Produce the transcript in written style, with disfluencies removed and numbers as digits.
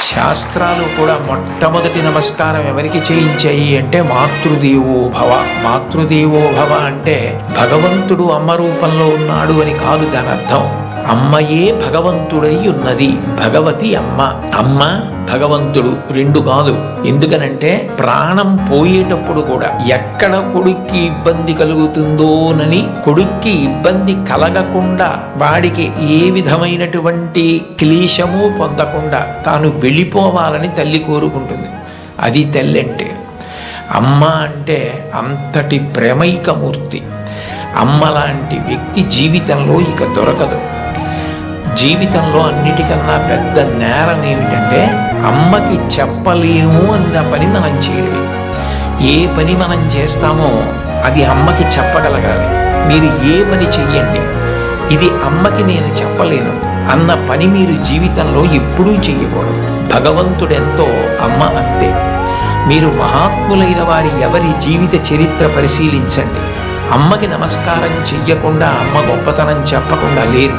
శాస్త్రాలు కూడా మొట్టమొదటి నమస్కారం ఎవరికి చేయించాయి అంటే మాతృదేవో భవ. మాతృదేవో భవ అంటే భగవంతుడు అమ్మ రూపంలో ఉన్నాడు అని కాదు దాని అర్థం. అమ్మయే భగవంతుడై ఉన్నది. భగవతి అమ్మ. అమ్మ భగవంతుడు రెండు కాదు. ఎందుకనంటే ప్రాణం పోయేటప్పుడు కూడా ఎక్కడ కొడుక్కి ఇబ్బంది కలుగుతుందోనని కొడుక్కి ఇబ్బంది కలగకుండా వాడికి ఏ విధమైనటువంటి క్లేశము పొందకుండా తాను వెళ్ళిపోవాలని తల్లి కోరుకుంటుంది. అది తల్లి అంటే. అమ్మ అంటే అంతటి ప్రేమైకమూర్తి. అమ్మ లాంటి వ్యక్తి జీవితంలో ఇక దొరకదు. జీవితంలో అన్నిటికన్నా పెద్ద నేరం ఏమిటంటే అమ్మకి చెప్పలేము అన్న పని మనం చేయలేదు. ఏ పని మనం చేస్తామో అది అమ్మకి చెప్పగలగాలి. మీరు ఏ పని చెయ్యండి, ఇది అమ్మకి నేను చెప్పలేను అన్న పని మీరు జీవితంలో ఎప్పుడూ చెయ్యకూడదు. భగవంతుడెంతో అమ్మ అంతే. మీరు మహాత్ములైన వారి ఎవరి జీవిత చరిత్ర పరిశీలించండి. అమ్మకి నమస్కారం చెయ్యకుండా అమ్మ గొప్పతనం చెప్పకుండా లేరు.